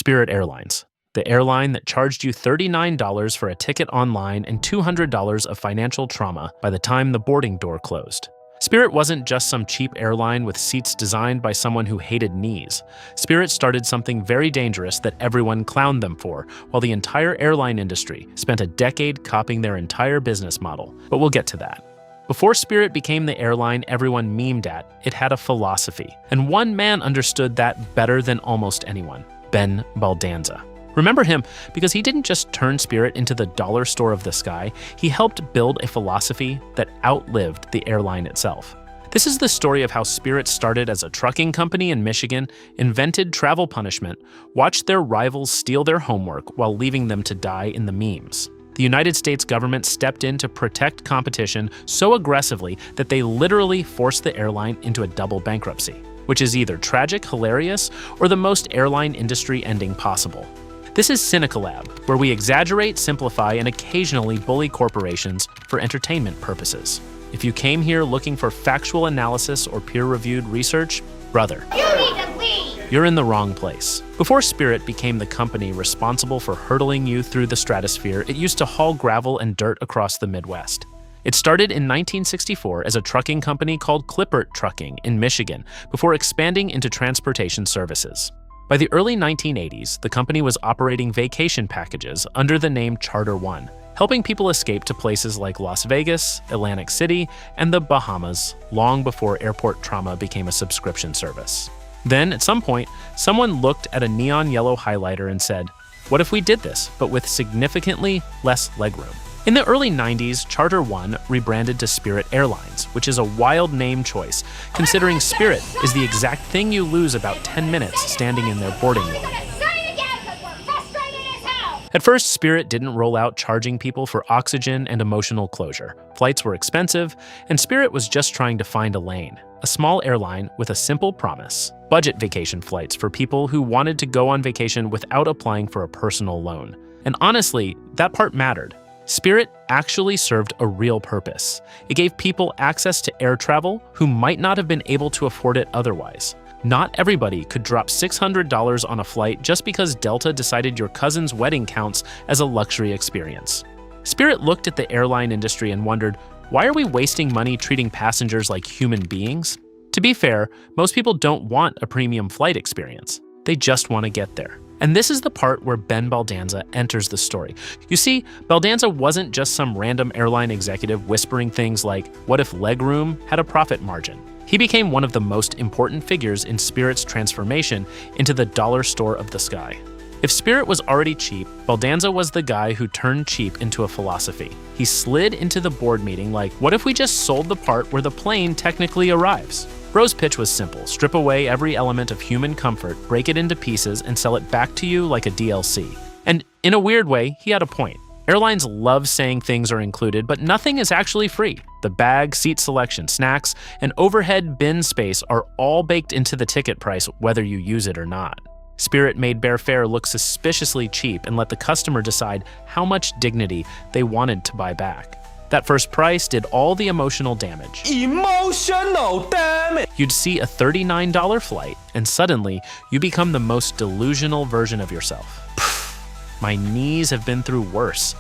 Spirit Airlines, the airline that charged you $39 for a ticket online and $200 of financial trauma by the time the boarding door closed. Spirit wasn't just some cheap airline with seats designed by someone who hated knees. Spirit started something very dangerous that everyone clowned them for, while the entire airline industry spent a decade copying their entire business model. But we'll get to that. Before Spirit became the airline everyone memed at, it had a philosophy. And one man understood that better than almost anyone: Ben Baldanza. Remember him because he didn't just turn Spirit into the dollar store of the sky, he helped build a philosophy that outlived the airline itself. This is the story of how Spirit started as a trucking company in Michigan, invented travel punishment, watched their rivals steal their homework while leaving them to die in the memes. The United States government stepped in to protect competition so aggressively that they literally forced the airline into a double bankruptcy, which is either tragic, hilarious, or the most airline industry ending possible. This is Cynicalab, where we exaggerate, simplify, and occasionally bully corporations for entertainment purposes. If you came here looking for factual analysis or peer-reviewed research, brother, you need to leave! You're in the wrong place. Before Spirit became the company responsible for hurtling you through the stratosphere, it used to haul gravel and dirt across the Midwest. It started in 1964 as a trucking company called Clippert Trucking in Michigan before expanding into transportation services. By the early 1980s, the company was operating vacation packages under the name Charter One, helping people escape to places like Las Vegas, Atlantic City, and the Bahamas long before airport trauma became a subscription service. Then, at some point, someone looked at a neon yellow highlighter and said, "What if we did this, but with significantly less legroom?" In the early 90s, Charter One rebranded to Spirit Airlines, which is a wild name choice, considering Spirit is the exact thing you lose about 10 minutes standing in their boarding line. At first, Spirit didn't roll out charging people for oxygen and emotional closure. Flights were expensive, and Spirit was just trying to find a lane. A small airline with a simple promise: budget vacation flights for people who wanted to go on vacation without applying for a personal loan. And honestly, that part mattered. Spirit actually served a real purpose. It gave people access to air travel who might not have been able to afford it otherwise. Not everybody could drop $600 on a flight just because Delta decided your cousin's wedding counts as a luxury experience. Spirit looked at the airline industry and wondered, why are we wasting money treating passengers like human beings? To be fair, most people don't want a premium flight experience. They just want to get there. And this is the part where Ben Baldanza enters the story. You see, Baldanza wasn't just some random airline executive whispering things like, what if legroom had a profit margin? He became one of the most important figures in Spirit's transformation into the dollar store of the sky. If Spirit was already cheap, Baldanza was the guy who turned cheap into a philosophy. He slid into the board meeting like, what if we just sold the part where the plane technically arrives? Bro's pitch was simple: strip away every element of human comfort, break it into pieces, and sell it back to you like a DLC. And in a weird way, he had a point. Airlines love saying things are included, but nothing is actually free. The bag, seat selection, snacks, and overhead bin space are all baked into the ticket price whether you use it or not. Spirit made bare fare look suspiciously cheap and let the customer decide how much dignity they wanted to buy back. That first price did all the emotional damage. Emotional damage! You'd see a $39 flight, and suddenly you become the most delusional version of yourself. My knees have been through worse.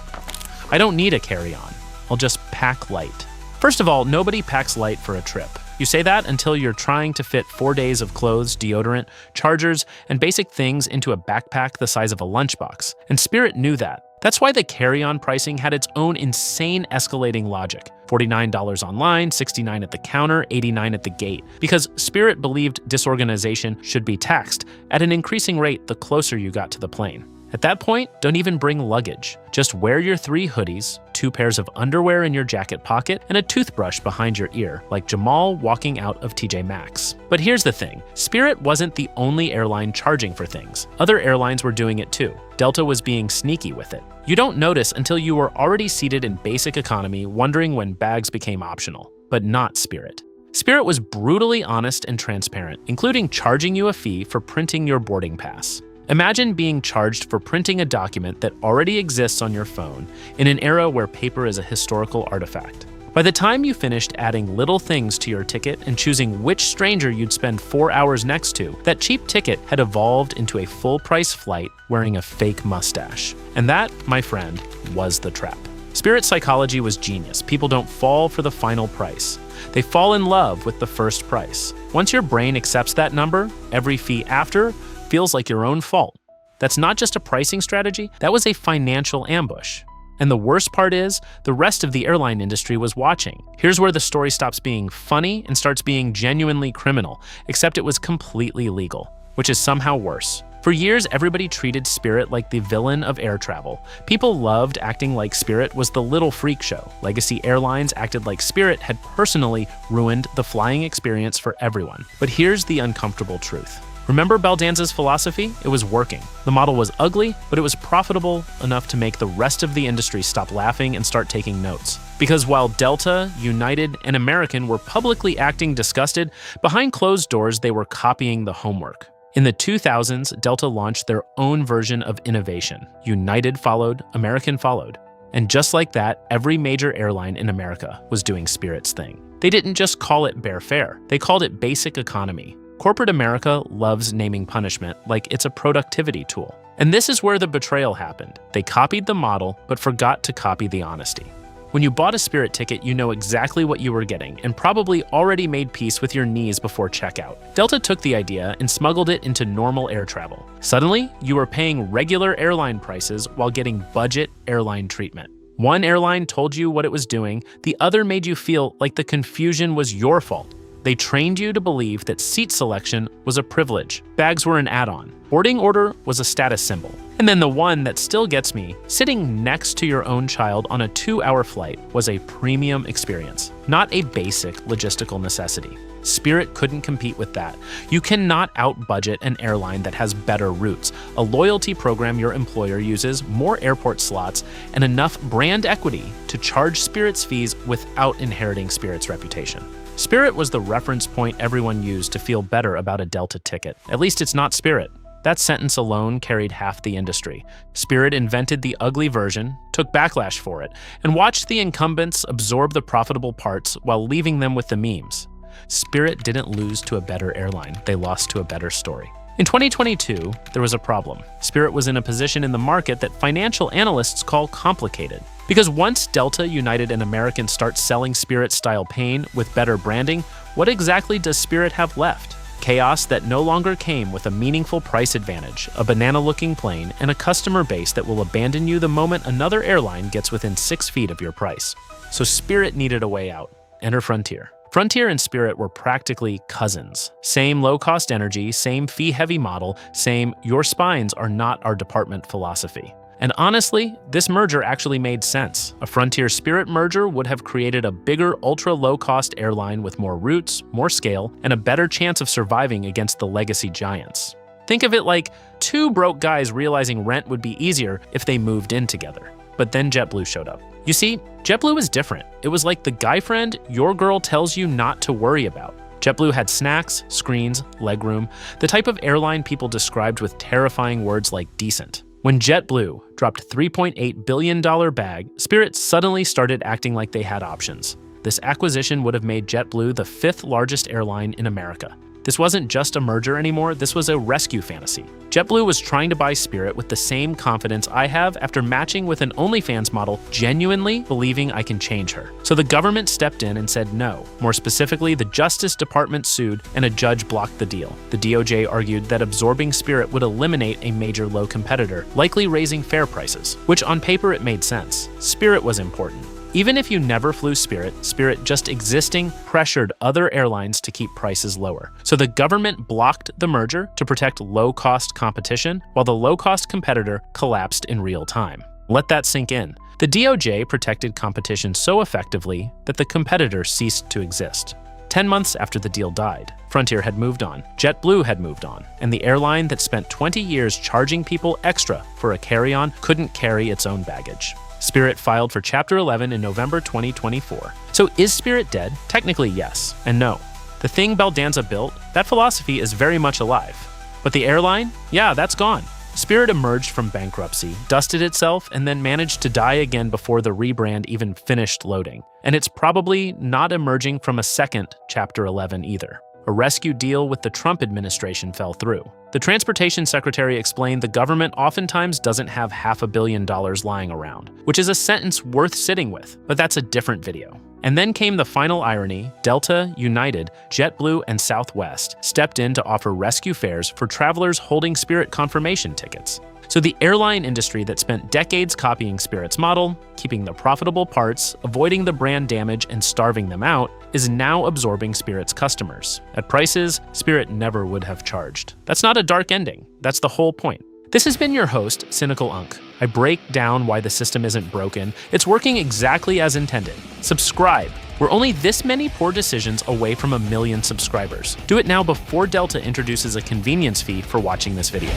I don't need a carry-on. I'll just pack light. First of all, nobody packs light for a trip. You say that until you're trying to fit 4 days of clothes, deodorant, chargers, and basic things into a backpack the size of a lunchbox. And Spirit knew that. That's why the carry-on pricing had its own insane escalating logic. $49 online, $69 at the counter, $89 at the gate. Because Spirit believed disorganization should be taxed at an increasing rate the closer you got to the plane. At that point, don't even bring luggage. Just wear your 3 hoodies, 2 pairs of underwear in your jacket pocket, and a toothbrush behind your ear, like Jamal walking out of TJ Maxx. But here's the thing, Spirit wasn't the only airline charging for things. Other airlines were doing it too. Delta was being sneaky with it. You don't notice until you were already seated in basic economy, wondering when bags became optional. But not Spirit. Spirit was brutally honest and transparent, including charging you a fee for printing your boarding pass. Imagine being charged for printing a document that already exists on your phone in an era where paper is a historical artifact. By By the time you finished adding little things to your ticket and choosing which stranger you'd spend 4 hours next to, that cheap ticket had evolved into a full-price flight wearing a fake mustache. And that, my friend, was the trap. Spirit psychology was genius. People don't fall for the final price. They fall in love with the first price. Once your brain accepts that number, every fee after feels like your own fault. That's not just a pricing strategy, that was a financial ambush. And the worst part is, the rest of the airline industry was watching. Here's where the story stops being funny and starts being genuinely criminal, except it was completely legal, which is somehow worse. For years, everybody treated Spirit like the villain of air travel. People loved acting like Spirit was the little freak show. Legacy Airlines acted like Spirit had personally ruined the flying experience for everyone. But here's the uncomfortable truth. Remember Baldanza's philosophy? It was working. The model was ugly, but it was profitable enough to make the rest of the industry stop laughing and start taking notes. Because while Delta, United, and American were publicly acting disgusted, behind closed doors they were copying the homework. In the 2000s, Delta launched their own version of innovation. United followed, American followed. And just like that, every major airline in America was doing Spirit's thing. They didn't just call it bare fare, they called it basic economy. Corporate America loves naming punishment like it's a productivity tool. And this is where the betrayal happened. They copied the model, but forgot to copy the honesty. When you bought a Spirit ticket, you know exactly what you were getting and probably already made peace with your knees before checkout. Delta took the idea and smuggled it into normal air travel. Suddenly, you were paying regular airline prices while getting budget airline treatment. One airline told you what it was doing, the other made you feel like the confusion was your fault. They trained you to believe that seat selection was a privilege, bags were an add-on, boarding order was a status symbol. And then the one that still gets me, sitting next to your own child on a 2-hour flight was a premium experience, not a basic logistical necessity. Spirit couldn't compete with that. You cannot out-budget an airline that has better routes, a loyalty program your employer uses, more airport slots, and enough brand equity to charge Spirit's fees without inheriting Spirit's reputation. Spirit was the reference point everyone used to feel better about a Delta ticket. At least it's not Spirit. That sentence alone carried half the industry. Spirit invented the ugly version, took backlash for it, and watched the incumbents absorb the profitable parts while leaving them with the memes. Spirit didn't lose to a better airline, they lost to a better story. In 2022, there was a problem. Spirit was in a position in the market that financial analysts call complicated. Because once Delta, United, and American start selling Spirit-style pain with better branding, what exactly does Spirit have left? Chaos that no longer came with a meaningful price advantage, a banana-looking plane, and a customer base that will abandon you the moment another airline gets within 6 feet of your price. So Spirit needed a way out. Enter Frontier. Frontier and Spirit were practically cousins. Same low-cost energy, same fee-heavy model, same your spines are not our department philosophy. And honestly, this merger actually made sense. A Frontier-Spirit merger would have created a bigger, ultra-low-cost airline with more routes, more scale, and a better chance of surviving against the legacy giants. Think of it like two broke guys realizing rent would be easier if they moved in together. But then JetBlue showed up. You see, JetBlue was different. It was like the guy friend your girl tells you not to worry about. JetBlue had snacks, screens, legroom, the type of airline people described with terrifying words like decent. When JetBlue dropped $3.8 billion bag, Spirit suddenly started acting like they had options. This acquisition would have made JetBlue the 5th largest airline in America. This wasn't just a merger anymore, this was a rescue fantasy. JetBlue was trying to buy Spirit with the same confidence I have after matching with an OnlyFans model, genuinely believing I can change her. So the government stepped in and said no. More specifically, the Justice Department sued and a judge blocked the deal. The DOJ argued that absorbing Spirit would eliminate a major low competitor, likely raising fare prices, which on paper it made sense. Spirit was important. Even if you never flew Spirit, Spirit just existing pressured other airlines to keep prices lower. So the government blocked the merger to protect low-cost competition, while the low-cost competitor collapsed in real time. Let that sink in. The DOJ protected competition so effectively that the competitor ceased to exist. 10 months after the deal died, Frontier had moved on, JetBlue had moved on, and the airline that spent 20 years charging people extra for a carry-on couldn't carry its own baggage. Spirit filed for Chapter 11 in November 2024. So is Spirit dead? Technically yes, and no. The thing Baldanza built, that philosophy is very much alive. But the airline? Yeah, that's gone. Spirit emerged from bankruptcy, dusted itself, and then managed to die again before the rebrand even finished loading. And it's probably not emerging from a second Chapter 11 either. A rescue deal with the Trump administration fell through. The transportation secretary explained the government oftentimes doesn't have $500 million lying around, which is a sentence worth sitting with, but that's a different video. And then came the final irony: Delta, United, JetBlue, and Southwest stepped in to offer rescue fares for travelers holding Spirit confirmation tickets. So the airline industry that spent decades copying Spirit's model, keeping the profitable parts, avoiding the brand damage, and starving them out, is now absorbing Spirit's customers at prices Spirit never would have charged. That's not a dark ending. That's the whole point. This has been your host, Cynical Unk. I break down why the system isn't broken. It's working exactly as intended. Subscribe. We're only this many poor decisions away from 1 million subscribers. Do it now before Delta introduces a convenience fee for watching this video.